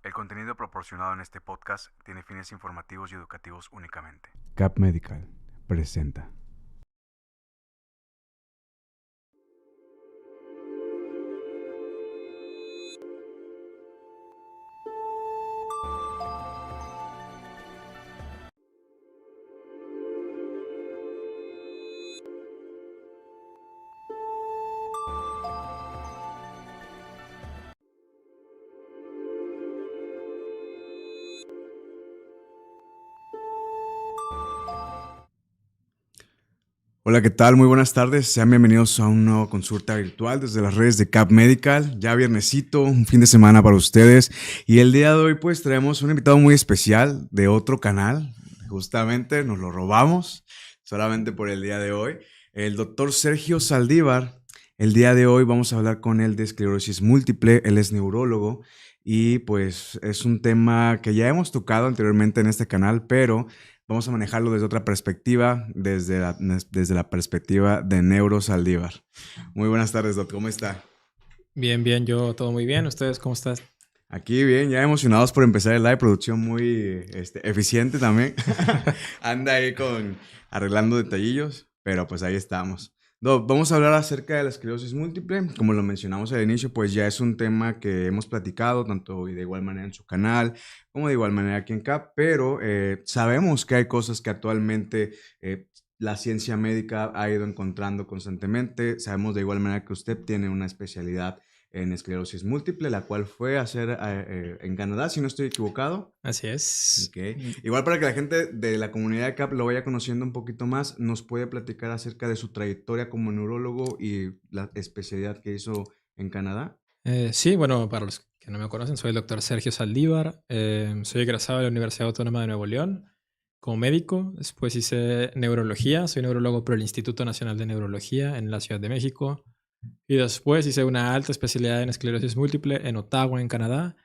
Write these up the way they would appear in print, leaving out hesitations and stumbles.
El contenido proporcionado en este podcast tiene fines informativos y educativos únicamente. Cap Medical presenta. Hola, ¿qué tal? Muy buenas tardes. Sean bienvenidos a una nueva consulta virtual desde las redes de Cap Medical. Ya viernesito, un fin de semana para ustedes. Y el día de hoy pues traemos un invitado muy especial de otro canal. Justamente nos lo robamos solamente por el día de hoy. El doctor Sergio Saldívar. El día de hoy vamos a hablar con él de esclerosis múltiple. Él es neurólogo y pues es un tema que ya hemos tocado anteriormente en este canal, pero vamos a manejarlo desde otra perspectiva, desde la perspectiva de Neuro Saldívar. Muy buenas tardes, Doc. ¿Cómo está? Bien, bien, yo todo muy bien. ¿Ustedes cómo están? Aquí bien, ya emocionados por empezar el live, producción muy eficiente también. Anda ahí arreglando detallillos, pero pues ahí estamos. Doc, vamos a hablar acerca de la esclerosis múltiple. Como lo mencionamos al inicio, pues ya es un tema que hemos platicado, tanto y de igual manera en su canal, como de igual manera aquí en CAP, pero sabemos que hay cosas que actualmente la ciencia médica ha ido encontrando constantemente. Sabemos de igual manera que usted tiene una especialidad en esclerosis múltiple, la cual fue a hacer en Canadá, si no estoy equivocado. Así es. Okay. Igual para que la gente de la comunidad de CAP lo vaya conociendo un poquito más, nos puede platicar acerca de su trayectoria como neurólogo y la especialidad que hizo en Canadá. Sí, bueno, para los que no me conocen, soy el doctor Sergio Saldívar. Soy egresado de la Universidad Autónoma de Nuevo León como médico. Después hice neurología. Soy neurólogo por el Instituto Nacional de Neurología en la Ciudad de México. Y después hice una alta especialidad en esclerosis múltiple en Ottawa, en Canadá.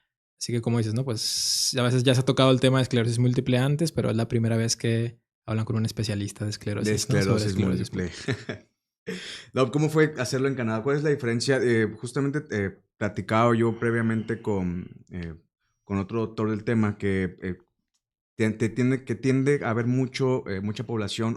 Así que como dices, ¿no? Pues a veces ya se ha tocado el tema de esclerosis múltiple antes, pero es la primera vez que hablan con un especialista de De esclerosis, ¿no? Sobre esclerosis esclerosis múltiple. múltiple. No, ¿cómo fue hacerlo en Canadá? ¿Cuál es la diferencia? Justamente platicado yo previamente con otro doctor del tema que tiende a haber mucha población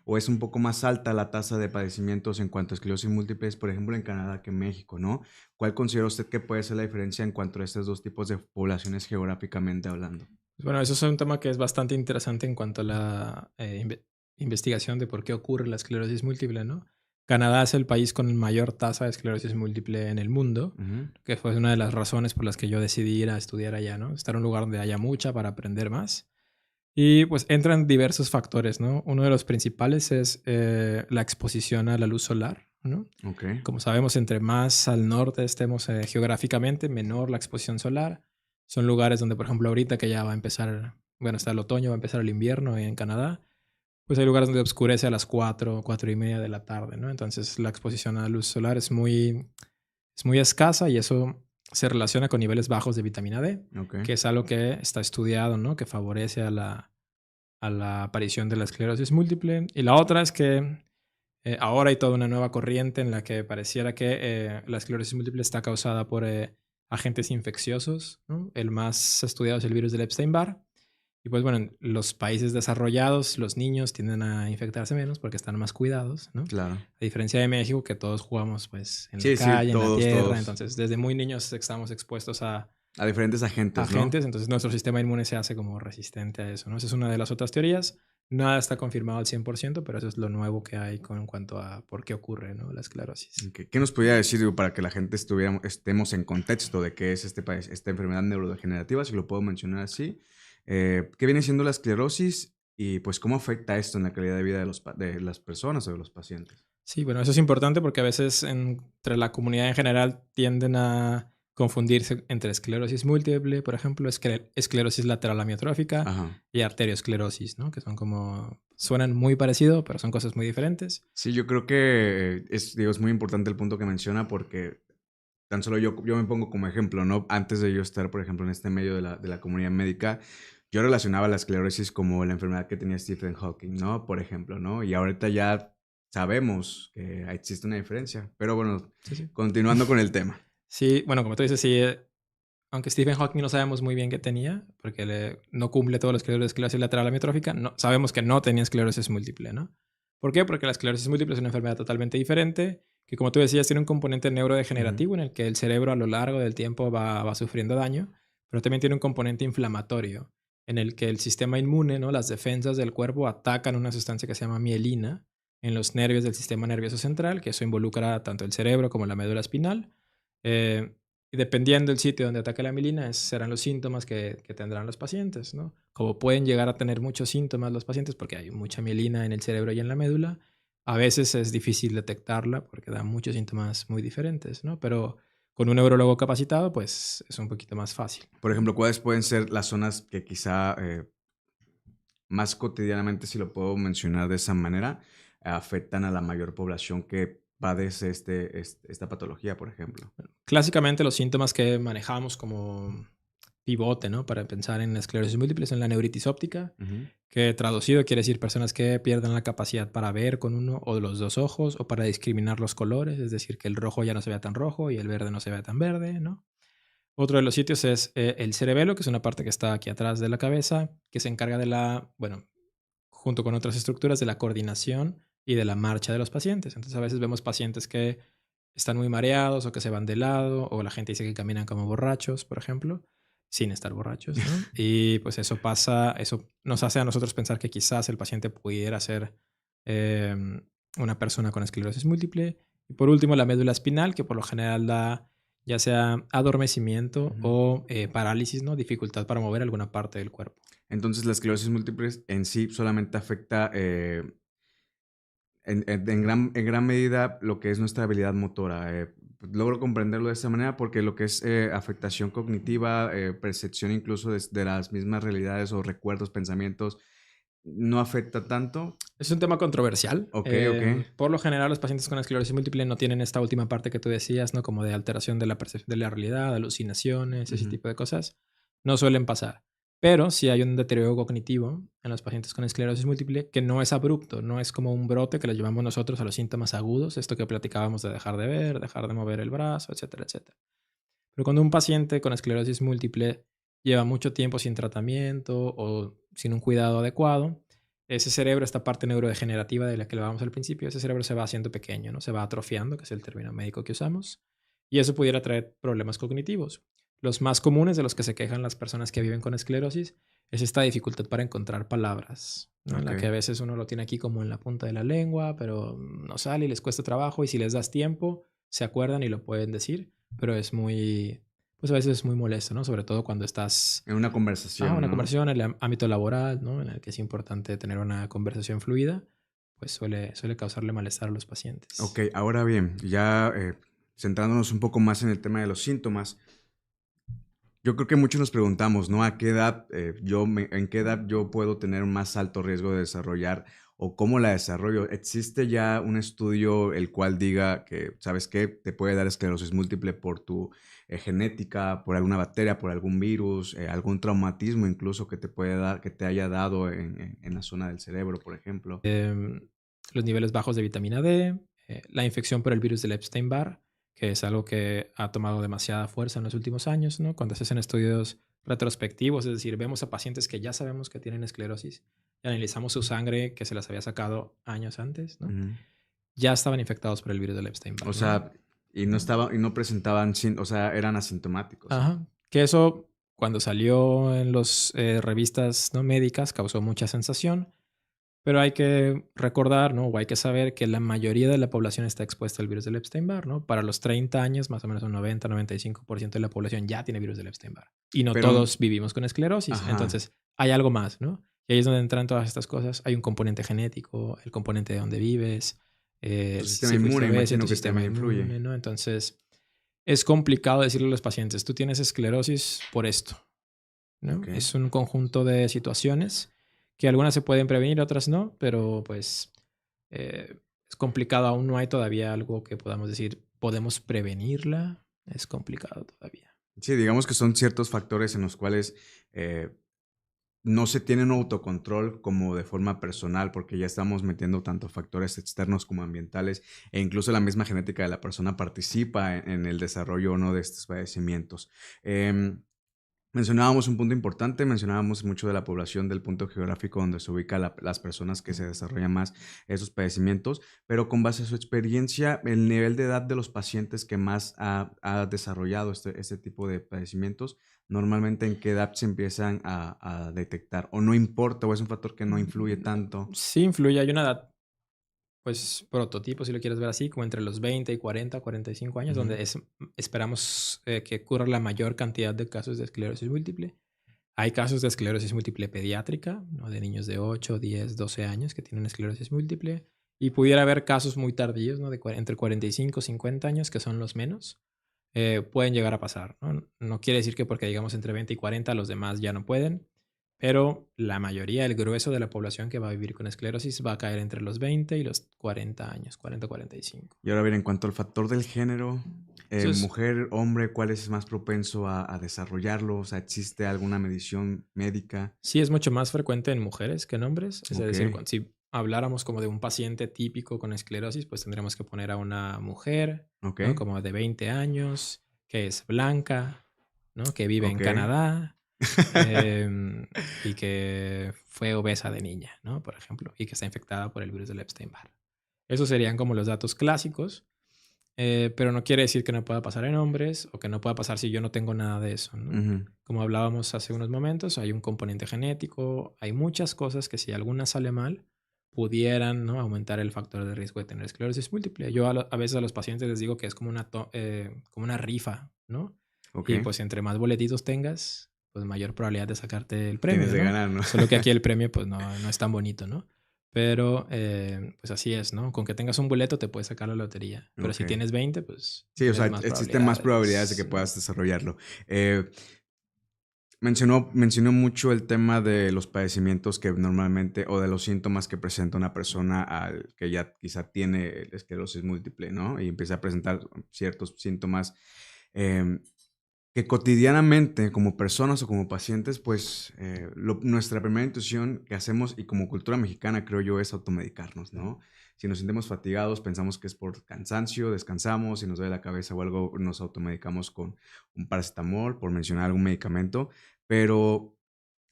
o es un poco más alta la tasa de padecimientos en cuanto a esclerosis múltiple, por ejemplo, en Canadá que en México, ¿no? ¿Cuál considera usted que puede ser la diferencia en cuanto a estos dos tipos de poblaciones geográficamente hablando? Bueno, eso es un tema que es bastante interesante en cuanto a la investigación de por qué ocurre la esclerosis múltiple, ¿no? Canadá es el país con mayor tasa de esclerosis múltiple en el mundo, Ujú. que fue una de las razones por las que yo decidí ir a estudiar allá, ¿no? Estar en un lugar donde haya mucha para aprender más. Y pues entran diversos factores, ¿no? Uno de los principales es la exposición a la luz solar, ¿no? Ok. Como sabemos, entre más al norte estemos geográficamente, menor la exposición solar. Son lugares donde, por ejemplo, ahorita que ya va a empezar, bueno, está el otoño, va a empezar el invierno en Canadá, pues hay lugares donde oscurece a las 4, 4:30 de la tarde, ¿no? Entonces la exposición a la luz solar es muy escasa y eso se relaciona con niveles bajos de vitamina D, Ok. que es algo que está estudiado, ¿no? Que favorece a la aparición de la esclerosis múltiple. Y la otra es que ahora hay toda una nueva corriente en la que pareciera que la esclerosis múltiple está causada por agentes infecciosos, ¿no? El más estudiado es el virus del Epstein-Barr. Y pues bueno, en los países desarrollados, los niños tienden a infectarse menos porque están más cuidados, ¿no? Claro. A diferencia de México, que todos jugamos pues en la Sí, sí, calle, en la todos, tierra, todos. entonces desde muy niños estamos expuestos a A diferentes agentes, ¿no? agentes, entonces nuestro sistema inmune se hace como resistente a eso, ¿no? Esa es una de las otras teorías. Nada está confirmado al 100%, pero eso es lo nuevo que hay en cuanto a por qué ocurre, ¿no? La esclerosis. Ok. ¿Qué nos podría decir, digo, para que la gente estemos en contexto de qué es esta enfermedad neurodegenerativa, si lo puedo mencionar así? ¿Qué viene siendo la esclerosis y pues cómo afecta esto en la calidad de vida de las personas o de los pacientes? Sí, bueno, eso es importante porque a veces entre la comunidad en general tienden a confundirse entre esclerosis múltiple, por ejemplo, esclerosis lateral amiotrófica Ajá. y arteriosclerosis, ¿no? Que son como, suenan muy parecido, pero son cosas muy diferentes. Sí, yo creo que digo, es muy importante el punto que menciona porque tan solo yo me pongo como ejemplo, ¿no? Antes de yo estar, por ejemplo, en este medio de la comunidad médica, yo relacionaba la esclerosis como la enfermedad que tenía Stephen Hawking, ¿no? Por ejemplo, ¿no? Y ahorita ya sabemos que existe una diferencia. Pero bueno, Sí, sí. continuando con el tema. Sí, bueno, como tú dices, sí, aunque Stephen Hawking no sabemos muy bien qué tenía, porque no cumple todos los criterios de esclerosis lateral amiotrófica, no, sabemos que no tenía esclerosis múltiple, ¿no? ¿Por qué? Porque la esclerosis múltiple es una enfermedad totalmente diferente, que como tú decías, tiene un componente neurodegenerativo en el que el cerebro a lo largo del tiempo va sufriendo daño, pero también tiene un componente inflamatorio, en el que el sistema inmune, ¿no? Las defensas del cuerpo atacan una sustancia que se llama mielina en los nervios del sistema nervioso central, que eso involucra tanto el cerebro como la médula espinal. Eh, y dependiendo del sitio donde ataque la mielina, serán los síntomas que tendrán los pacientes, ¿no? Como pueden llegar a tener muchos síntomas los pacientes porque hay mucha mielina en el cerebro y en la médula, a veces es difícil detectarla porque da muchos síntomas muy diferentes, ¿no? Pero con un neurólogo capacitado, pues es un poquito más fácil. Por ejemplo, ¿cuáles pueden ser las zonas que quizá más cotidianamente, si lo puedo mencionar de esa manera, afectan a la mayor población que padece esta patología, por ejemplo? Clásicamente los síntomas que manejamos como pivote, ¿no? Para pensar en esclerosis múltiple son la neuritis óptica, Ujú. que traducido quiere decir personas que pierden la capacidad para ver con uno o los dos ojos o para discriminar los colores, es decir, que el rojo ya no se vea tan rojo y el verde no se vea tan verde, ¿no? Otro de los sitios es el cerebelo, que es una parte que está aquí atrás de la cabeza, que se encarga de bueno, junto con otras estructuras, de la coordinación y de la marcha de los pacientes. Entonces a veces vemos pacientes que están muy mareados o que se van de lado o la gente dice que caminan como borrachos, por ejemplo, sin estar borrachos, ¿no? Y pues eso nos hace a nosotros pensar que quizás el paciente pudiera ser eh, una persona con esclerosis múltiple. Y por último, la médula espinal, que por lo general da ya sea adormecimiento Ujú. o parálisis, ¿no? Dificultad para mover alguna parte del cuerpo. Entonces, la esclerosis múltiple en sí solamente afecta en gran medida lo que es nuestra habilidad motora. Logro comprenderlo de esta manera porque lo que es afectación cognitiva, percepción incluso de las mismas realidades o recuerdos, pensamientos, no afecta tanto. Es un tema controversial. Ok, ok. Por lo general, los pacientes con esclerosis múltiple no tienen esta última parte que tú decías, ¿no? Como de alteración de la percepción de la realidad, alucinaciones, ese Ujú. tipo de cosas. No suelen pasar. Pero sí hay un deterioro cognitivo en los pacientes con esclerosis múltiple que no es abrupto, no es como un brote que lo llevamos nosotros a los síntomas agudos, esto que platicábamos de dejar de ver, dejar de mover el brazo, etcétera, etcétera. Pero cuando un paciente con esclerosis múltiple lleva mucho tiempo sin tratamiento o sin un cuidado adecuado, ese cerebro, esta parte neurodegenerativa de la que hablábamos al principio, ese cerebro se va haciendo pequeño, ¿no? Se va atrofiando, que es el término médico que usamos, y eso pudiera traer problemas cognitivos. Los más comunes de los que se quejan las personas que viven con esclerosis es esta dificultad para encontrar palabras, ¿no? En Ok. la que a veces uno lo tiene aquí como en la punta de la lengua, pero no sale y les cuesta trabajo, y si les das tiempo, se acuerdan y lo pueden decir, pero es muy, pues a veces es muy molesto, ¿no? Sobre todo cuando estás En una una conversación, ¿no? conversación en el ámbito laboral, ¿no? En el que es importante tener una conversación fluida, pues suele causarle malestar a los Ok, pacientes. ahora bien, ya centrándonos un poco más en el tema de los síntomas, yo creo que muchos nos preguntamos, ¿no? ¿A qué edad, en qué edad yo puedo tener un más alto riesgo de desarrollar o cómo la desarrollo? ¿Existe ya un estudio el cual diga que, ¿sabes qué? Te puede dar esclerosis múltiple por tu genética, por alguna bacteria, por algún virus, algún traumatismo incluso que te puede dar, que te haya dado en la zona del cerebro, por ejemplo. Los niveles bajos de vitamina D, la infección por el virus del Epstein-Barr, que es algo que ha tomado demasiada fuerza en los últimos años, ¿no? Cuando se hacen estudios retrospectivos, es decir, vemos a pacientes que ya sabemos que tienen esclerosis y analizamos su sangre que se las había sacado años antes, ¿no? Ujú. Ya estaban infectados por el virus del O Epstein-Barr, ¿no? sea, y no presentaban, o sea, eran asintomáticos. Ajá. Que eso, cuando salió en las revistas no médicas, causó mucha sensación, pero hay que recordar, ¿no? O hay que saber que la mayoría de la población está expuesta al virus del Epstein-Barr, ¿no? Para los 30 años, más o menos un 90-95% de la población ya tiene virus del Epstein-Barr. Y no Pero, todos vivimos con esclerosis. ajá, Entonces, hay algo más, ¿no? Y ahí es donde entran todas estas cosas. Hay un componente genético, el componente de donde vives, tu sistema si fuiste inmune, obesa, tu imagino que sistema también influye. inmune, ¿no? Entonces, es complicado decirle a los pacientes, tú tienes esclerosis por esto, ¿no? Ok. Es un conjunto de situaciones que algunas se pueden prevenir, otras no, pero pues es complicado. Aún no hay todavía algo que podamos decir, podemos prevenirla. Es complicado todavía. Sí, digamos que son ciertos factores en los cuales eh, no se tiene un autocontrol como de forma personal, porque ya estamos metiendo tanto factores externos como ambientales, e incluso la misma genética de la persona participa en el desarrollo o no de estos padecimientos. Em, Mencionábamos un punto importante, mencionábamos mucho de la población, del punto geográfico donde se ubican las personas que se desarrollan más esos padecimientos, pero con base a su experiencia, el nivel de edad de los pacientes que más ha desarrollado este tipo de padecimientos, normalmente en qué edad se empiezan a detectar, o no importa, o es un factor que no influye tanto. Sí influye, hay una edad, pues prototipo, si lo quieres ver así, como entre los 20 y 40, 45 años, Ujú. donde esperamos que ocurra la mayor cantidad de casos de esclerosis múltiple. Hay casos de esclerosis múltiple pediátrica, ¿no? De niños de 8, 10, 12 años que tienen esclerosis múltiple. Y pudiera haber casos muy tardíos, ¿no? Entre 45 y 50 años, que son los menos. Pueden llegar a pasar, ¿no? No quiere decir que porque digamos entre 20 y 40 los demás ya no pueden, pero la mayoría, el grueso de la población que va a vivir con esclerosis va a caer entre los 20 y los 40 años, 40-45. Y ahora bien, en cuanto al factor del género, Eso es, mujer, hombre, ¿cuál es más propenso a desarrollarlo? O sea, ¿existe alguna medición médica? sí es mucho más frecuente en mujeres que en hombres. Es Ok, decir, si habláramos como de un paciente típico con esclerosis, pues tendríamos que poner a una mujer, ok, ¿no? Como de 20 años, que es blanca, ¿no? Que vive en ok. Canadá, y que fue obesa de niña, ¿no? Por ejemplo, y que está infectada por el virus del Epstein-Barr. Esos serían como los datos clásicos, pero no quiere decir que no pueda pasar en hombres o que no pueda pasar si yo no tengo nada de eso, ¿no? Ujú. Como hablábamos hace unos momentos, hay un componente genético, hay muchas cosas que si alguna sale mal, pudieran, ¿no? Aumentar el factor de riesgo de tener esclerosis múltiple. Yo a veces a los pacientes les digo que es como una rifa, ¿no? Ok, Y pues entre más boletitos tengas, pues mayor probabilidad de sacarte el tienes premio, de ¿no? ganar, ¿no? Solo que aquí el premio pues no es tan bonito, ¿no? Pero pues así es, ¿no? Con que tengas un boleto te puedes sacar la lotería. Pero Ok. si tienes 20, pues Sí, o sea, tienes más existen más probabilidades de que probabilidades, ¿no? puedas desarrollarlo. Eh, mencionó mucho el tema de los padecimientos que normalmente, o de los síntomas que presenta una persona al que ya quizá tiene esclerosis múltiple, ¿no? Y empieza a presentar ciertos síntomas. em, que cotidianamente, como personas o como pacientes, pues nuestra primera intuición que hacemos, y como cultura mexicana, creo yo, es automedicarnos, ¿no? Si nos sentimos fatigados, pensamos que es por cansancio, descansamos, si nos duele la cabeza o algo, nos automedicamos con un paracetamol, por mencionar algún medicamento, pero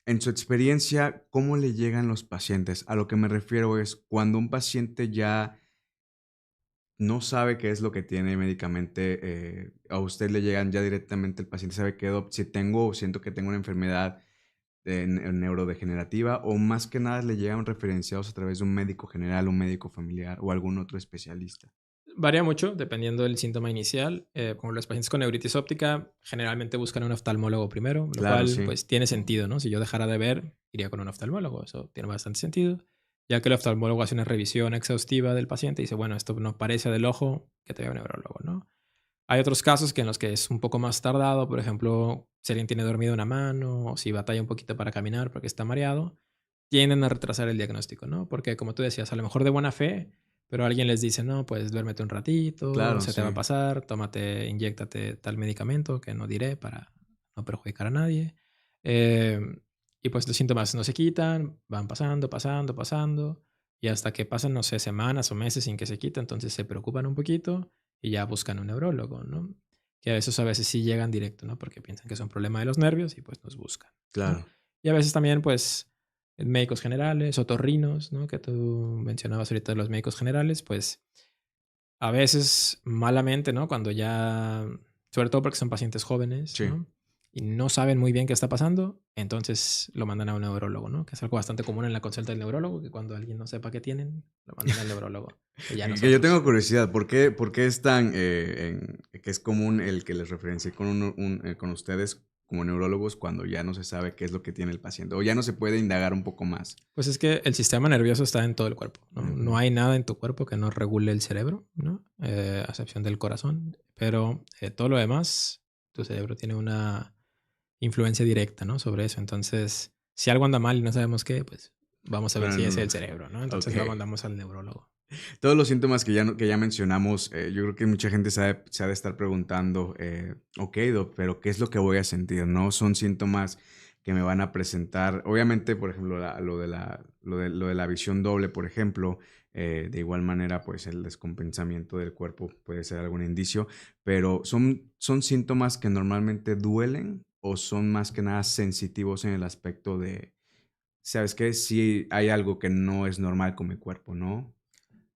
en su experiencia, ¿cómo le llegan los pacientes? A lo que me refiero es cuando un paciente ya no sabe qué es lo que tiene médicamente, a usted le llegan ya directamente, el paciente sabe que si tengo o siento que tengo una enfermedad neurodegenerativa, o más que nada le llegan referenciados a través de un médico general, un médico familiar o algún otro especialista. Varía mucho dependiendo del síntoma inicial. Como los pacientes con neuritis óptica, generalmente buscan un oftalmólogo primero, lo Claro, cual sí. pues tiene sentido, ¿no? Si yo dejara de ver, iría con un oftalmólogo, eso tiene bastante sentido, ya que el oftalmólogo hace una revisión exhaustiva del paciente y dice, bueno, esto no parece del ojo, que te vea un neurólogo, ¿no? Hay otros casos que en los que es un poco más tardado, por ejemplo, si alguien tiene dormido una mano o si batalla un poquito para caminar porque está mareado, tienden a retrasar el diagnóstico, ¿no? Porque como tú decías, a lo mejor de buena fe, pero alguien les dice, no, pues duérmete un ratito, Claro, se te va a sí. pasar, tómate, inyéctate tal medicamento que no diré para no perjudicar a nadie. Eh, y pues los síntomas no se quitan, van pasando, pasando, pasando, y hasta que pasan, no sé, semanas o meses sin que se quita, entonces se preocupan un poquito y ya buscan un neurólogo, ¿no? Que a veces sí llegan directo, ¿no? Porque piensan que es un problema de los nervios y pues nos buscan, ¿no? Claro. Y a veces también, pues, médicos generales, otorrinos, ¿no? Que tú mencionabas ahorita de los médicos generales, pues a veces malamente, ¿no? Cuando ya, sobre todo porque son pacientes jóvenes, Sí. ¿no? Y no saben muy bien qué está pasando, entonces lo mandan a un neurólogo, ¿no? Que es algo bastante común en la consulta del neurólogo, que cuando alguien no sepa qué tienen, lo mandan al neurólogo, que ya Que yo nosotros. tengo curiosidad, ¿por qué es tan, que es común el que les referencie con, con ustedes como neurólogos cuando ya no se sabe qué es lo que tiene el paciente, o ya no se puede indagar un poco más? Pues es que el sistema nervioso está en todo el cuerpo, ¿no? Ujú. No hay nada en tu cuerpo que no regule el cerebro, ¿no? A excepción del corazón, pero todo lo demás, tu cerebro tiene una influencia directa, ¿no? Sobre eso. Entonces, si algo anda mal y no sabemos qué, pues vamos a ver Pero si es no, el cerebro, ¿no? ok. Entonces lo mandamos al neurólogo. Todos los síntomas que ya, que ya mencionamos, yo creo que mucha gente se ha de estar preguntando, ok, doc, pero ¿qué es lo que voy a sentir? ¿No? Son síntomas que me van a presentar. Obviamente, por ejemplo, lo de la visión doble, por ejemplo, de igual manera, pues el descompensamiento del cuerpo puede ser algún indicio, pero son síntomas que normalmente duelen o son más que nada sensitivos en el aspecto de, ¿sabes qué? Si hay algo que no es normal con mi cuerpo, ¿no?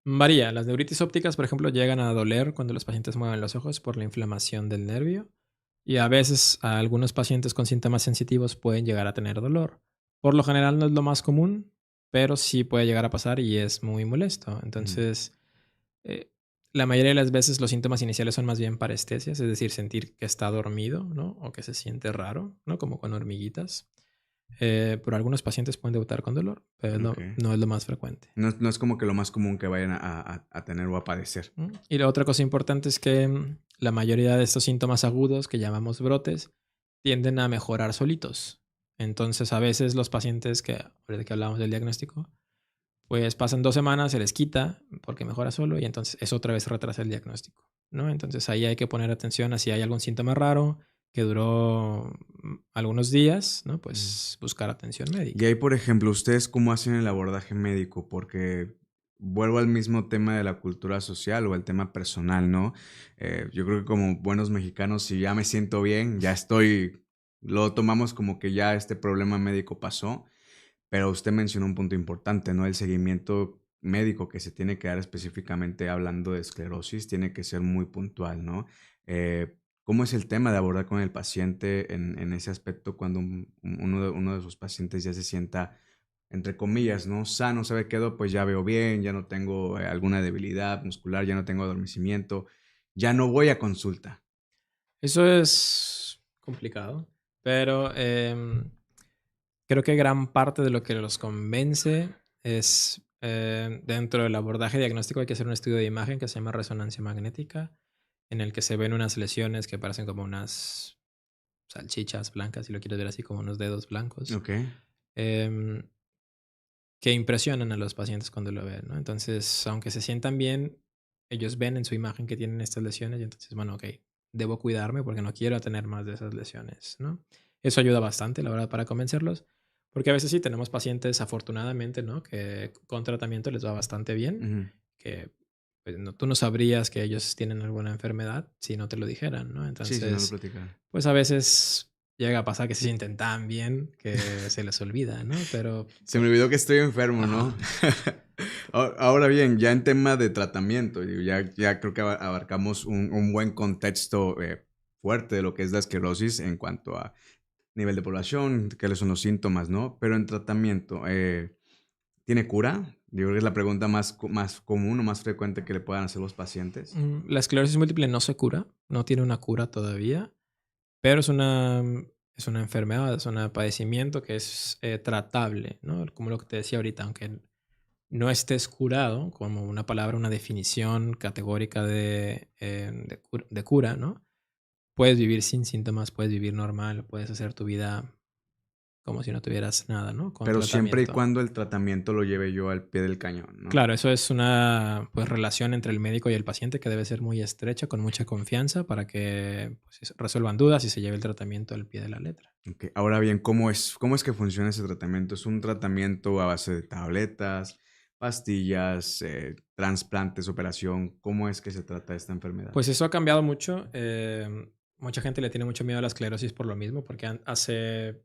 Varía. Las neuritis ópticas, por ejemplo, llegan a doler cuando los pacientes mueven los ojos por la inflamación del nervio. Y a veces a algunos pacientes con síntomas sensitivos pueden llegar a tener dolor. Por lo general no es lo más común, pero sí puede llegar a pasar y es muy molesto. Ujú. Entonces, eh, la mayoría de las veces los síntomas iniciales son más bien parestesias, es decir, sentir que está dormido, ¿no? O que se siente raro, ¿no? Como con hormiguitas. Pero algunos pacientes pueden debutar con dolor, pero Ok. no es lo más frecuente. No es como que lo más común que vayan a tener o a padecer. Y la otra cosa importante es que la mayoría de estos síntomas agudos que llamamos brotes tienden a mejorar solitos. Entonces, a veces los pacientes que, ahorita que hablamos del diagnóstico, pues pasan 2 semanas, se les quita porque mejora solo y entonces eso otra vez retrasa el diagnóstico, ¿no? Entonces ahí hay que poner atención a si hay algún síntoma raro que duró algunos días, ¿no? Mm. Pues buscar atención Y médica. ahí, por ejemplo, ¿ustedes cómo hacen el abordaje médico? Porque vuelvo al mismo tema de la cultura social o el tema personal, ¿no? Yo creo que como buenos mexicanos, si ya me siento bien, lo tomamos como que ya este problema médico pasó, pero usted mencionó un punto importante, ¿no? El seguimiento médico que se tiene que dar específicamente hablando de esclerosis tiene que ser muy puntual, ¿no? ¿Cómo es el tema de abordar con el paciente en ese aspecto cuando uno de sus pacientes ya se sienta, entre comillas, ¿no? Sano, ¿sabe qué? Pues ya veo bien, ya no tengo alguna debilidad muscular, ya no tengo adormecimiento, ya no voy a consulta. Eso es complicado, pero creo que gran parte de lo que los convence es, dentro del abordaje diagnóstico hay que hacer un estudio de imagen que se llama resonancia magnética, en el que se ven unas lesiones que parecen como unas salchichas blancas, si lo quieres ver así, como unos dedos blancos, Ok. em, que impresionan a los pacientes cuando lo ven, ¿no? Entonces, aunque se sientan bien, ellos ven en su imagen que tienen estas lesiones y entonces, bueno, ok, debo cuidarme porque no quiero tener más de esas lesiones, ¿no? Eso ayuda bastante, la verdad, para convencerlos, porque a veces sí tenemos pacientes, afortunadamente, ¿no? Que con tratamiento les va bastante bien, Ujú. que pues, tú no sabrías que ellos tienen alguna enfermedad si no te lo dijeran, ¿no? Sí, sí, no lo Entonces, platicaron. pues a veces llega a pasar que se sienten tan bien que se les olvida, ¿no? Pero Se me olvidó que estoy enfermo, ajá. ¿no? Ahora bien, ya en tema de tratamiento, digo, ya creo que abarcamos un buen contexto fuerte de lo que es la esclerosis en cuanto a nivel de población, cuáles son los síntomas, ¿no? Pero en tratamiento, ¿tiene cura? Digo que es la pregunta más común o más frecuente que le puedan hacer los pacientes. La esclerosis múltiple no se cura, no tiene una cura todavía, pero es una enfermedad, es un padecimiento que es tratable, ¿no? Como lo que te decía ahorita, aunque no estés curado, como una palabra, una definición categórica de cura, ¿no? Puedes vivir sin síntomas, puedes vivir normal, puedes hacer tu vida como si no tuvieras nada, ¿no? Con Pero siempre y tratamiento. cuando el tratamiento lo lleve yo al pie del cañón, ¿no? Claro, eso es una pues, relación entre el médico y el paciente que debe ser muy estrecha, con mucha confianza, para que pues, resuelvan dudas y se lleve el tratamiento al pie de la letra. Ok, ahora bien, ¿cómo es que funciona ese tratamiento? ¿Es un tratamiento a base de tabletas, pastillas, trasplantes, operación? ¿Cómo es que se trata esta enfermedad? Pues eso ha cambiado mucho. Mucha gente le tiene mucho miedo a la esclerosis por lo mismo, porque hace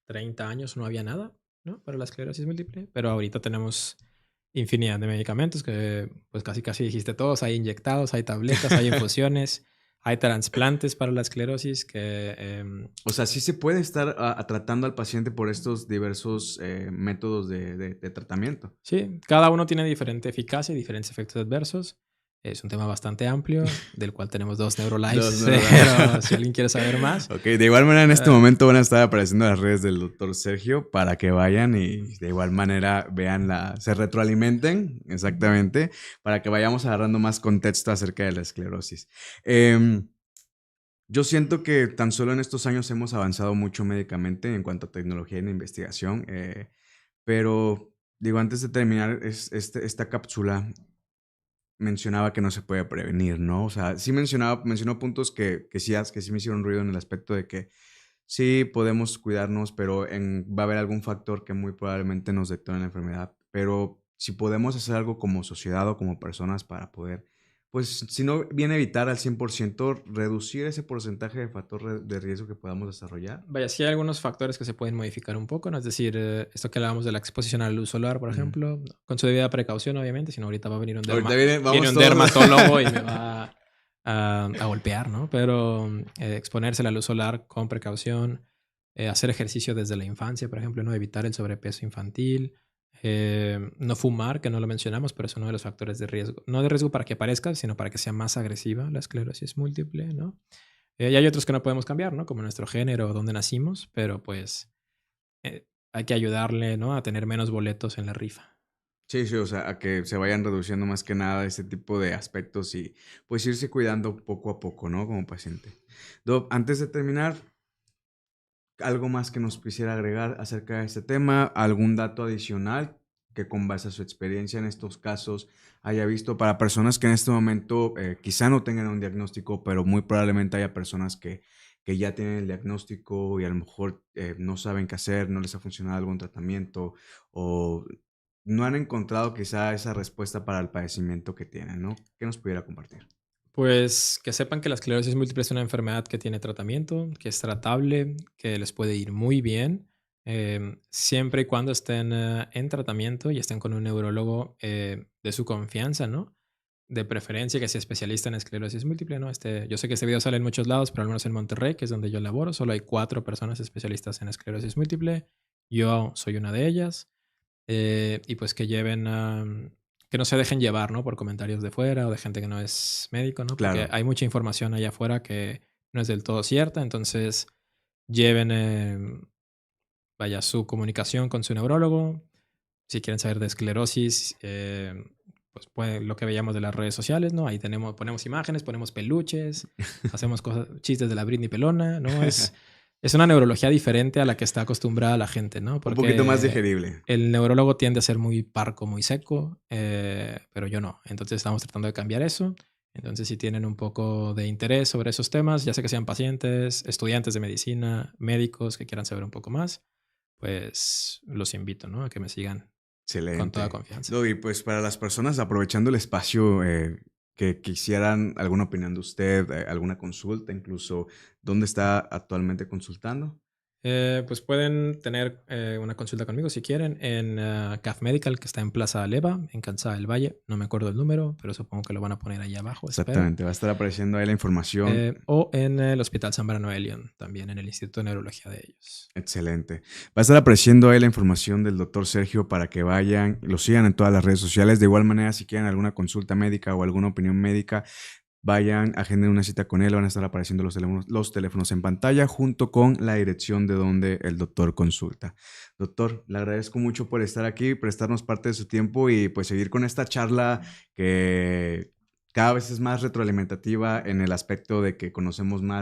30 años no había nada, ¿no? Para la esclerosis múltiple, pero ahorita tenemos infinidad de medicamentos que, pues casi casi dijiste todos, hay inyectados, hay tabletas, hay infusiones, hay trasplantes para la esclerosis que O sea, sí se puede estar tratando al paciente por estos diversos métodos de tratamiento. sí, cada uno tiene diferente eficacia y diferentes efectos adversos. Es un tema bastante amplio, del cual tenemos dos Dos Neurolives, pero neuronas. si alguien quiere saber más, Ok, de igual manera en este eh, momento van a estar apareciendo las redes del doctor Sergio para que vayan y de igual manera se retroalimenten, exactamente, para que vayamos agarrando más contexto acerca de la esclerosis. Em, yo siento que tan solo en estos años hemos avanzado mucho médicamente en cuanto a tecnología y en investigación, pero digo, antes de terminar esta cápsula, mencionaba que no se puede prevenir, ¿no? O sea, sí mencionó puntos que sí me hicieron ruido en el aspecto de que sí podemos cuidarnos, pero va a haber algún factor que muy probablemente nos detone la enfermedad. Pero si podemos hacer algo como sociedad o como personas para poder, pues si no bien evitar al 100%, reducir ese porcentaje de factor de riesgo que podamos desarrollar. Vaya, sí hay algunos factores que se pueden modificar un poco, ¿no? Es decir, esto que hablábamos de la exposición a la luz solar, por Ujú. ejemplo, con su debida precaución, obviamente, si no ahorita va a venir Ahorita viene, viene vamos un todos. dermatólogo y me va a golpear, ¿no? Pero exponerse a la luz solar con precaución, hacer ejercicio desde la infancia, por ejemplo, ¿no? Evitar el sobrepeso infantil, no fumar, que no lo mencionamos, pero es uno de los factores de riesgo. No de riesgo para que aparezca, sino para que sea más agresiva la esclerosis múltiple, ¿no? Y hay otros que no podemos cambiar, ¿no? Como nuestro género o dónde nacimos, pero pues hay que ayudarle, ¿no? A tener menos boletos en la rifa. Sí, sí, o sea, a que se vayan reduciendo más que nada ese tipo de aspectos y pues irse cuidando poco a poco, ¿no? Como paciente. Doc, antes de terminar, ¿algo más que nos quisiera agregar acerca de este tema? ¿Algún dato adicional que con base a su experiencia en estos casos haya visto para personas que en este momento quizá no tengan un diagnóstico, pero muy probablemente haya personas que ya tienen el diagnóstico y a lo mejor no saben qué hacer, no les ha funcionado algún tratamiento o no han encontrado quizá esa respuesta para el padecimiento que tienen, ¿no? ¿Qué nos pudiera compartir? Pues que sepan que la esclerosis múltiple es una enfermedad que tiene tratamiento, que es tratable, que les puede ir muy bien, siempre y cuando estén en tratamiento y estén con un neurólogo de su confianza, ¿no? De preferencia que sea especialista en esclerosis múltiple, ¿no? Yo sé que este video sale en muchos lados, pero al menos en Monterrey, que es donde yo laboro, solo hay 4 personas especialistas en esclerosis múltiple. Yo soy una de ellas. Y pues que lleven que no se dejen llevar, ¿no? Por comentarios de fuera o de gente que no es médico, ¿no? Porque Claro, hay mucha información allá afuera que no es del todo cierta. Entonces, lleven, vaya, su comunicación con su neurólogo. Si quieren saber de esclerosis, lo que veíamos de las redes sociales, ¿no? Ahí ponemos imágenes, ponemos peluches, hacemos cosas, chistes de la Britney pelona, ¿no? Es una neurología diferente a la que está acostumbrada la gente, ¿no? un poquito más Porque digerible. el neurólogo tiende a ser muy parco, muy seco, pero yo no. Entonces estamos tratando de cambiar eso. Entonces, si tienen un poco de interés sobre esos temas, ya sea que sean pacientes, estudiantes de medicina, médicos que quieran saber un poco más, pues los invito, ¿no? A que me sigan con toda Excelente. confianza. No, y pues para las personas, aprovechando el espacio, que quisieran alguna opinión de usted, alguna consulta, incluso, ¿dónde está actualmente consultando? Pues pueden tener una consulta conmigo si quieren en CAF Medical, que está en Plaza Aleva, en Calzada del Valle. No me acuerdo el número, pero supongo que lo van a poner ahí abajo, espero. Exactamente, va a estar apareciendo ahí la información. O en el Hospital San Brano Elion, también en el Instituto de Neurología de ellos. Excelente. Va a estar apareciendo ahí la información del doctor Sergio para que vayan, lo sigan en todas las redes sociales. De igual manera, si quieren alguna consulta médica o alguna opinión médica, vayan, agenden una cita con él, van a estar apareciendo los teléfonos en pantalla junto con la dirección de donde el doctor consulta. Doctor, le agradezco mucho por estar aquí, prestarnos parte de su tiempo y pues seguir con esta charla que cada vez es más retroalimentativa en el aspecto de que conocemos una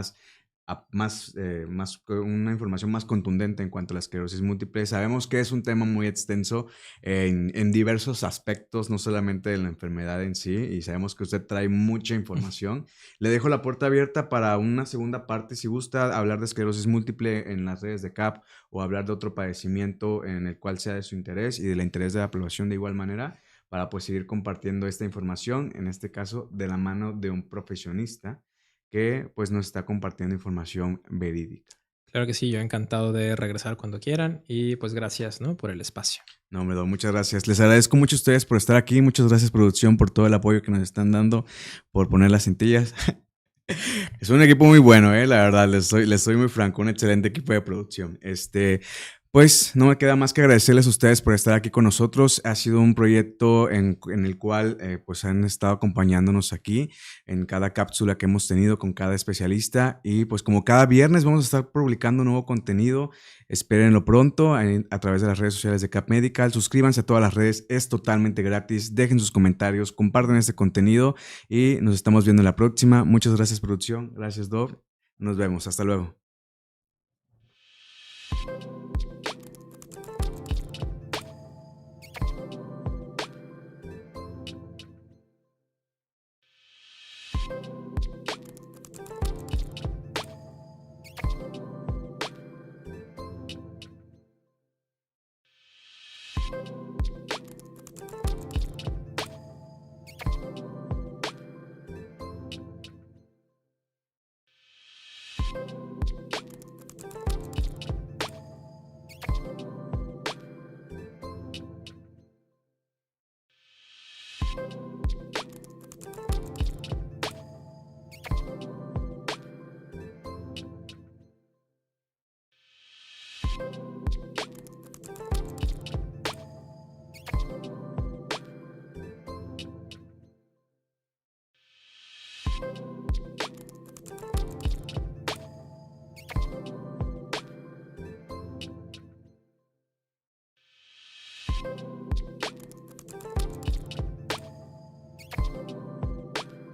información más contundente en cuanto a la esclerosis múltiple. Sabemos que es un tema muy extenso en diversos aspectos, no solamente de la enfermedad en sí, y sabemos que usted trae mucha información. Le dejo la puerta abierta para una segunda parte, si gusta hablar de esclerosis múltiple en las redes de CAP o hablar de otro padecimiento en el cual sea de su interés y del interés de la población de igual manera, para pues seguir compartiendo esta información, en este caso de la mano de un profesionista que pues nos está compartiendo información verídica. Claro que sí, yo encantado de regresar cuando quieran y pues gracias, ¿no? Por el espacio. No, hombre, Doc, muchas gracias. Les agradezco mucho a ustedes por estar aquí. Muchas gracias, producción, por todo el apoyo que nos están dando, por poner las cintillas. Es un equipo muy bueno, la verdad, les soy muy franco, un excelente equipo de producción. Pues no me queda más que agradecerles a ustedes por estar aquí con nosotros. Ha sido un proyecto en el cual pues han estado acompañándonos aquí en cada cápsula que hemos tenido con cada especialista y pues como cada viernes vamos a estar publicando nuevo contenido. Espérenlo pronto a través de las redes sociales de Cap Medical. Suscríbanse a todas las redes, es totalmente gratis. Dejen sus comentarios, compartan este contenido y nos estamos viendo en la próxima. Muchas gracias, producción. Gracias, Dov. Nos vemos. Hasta luego.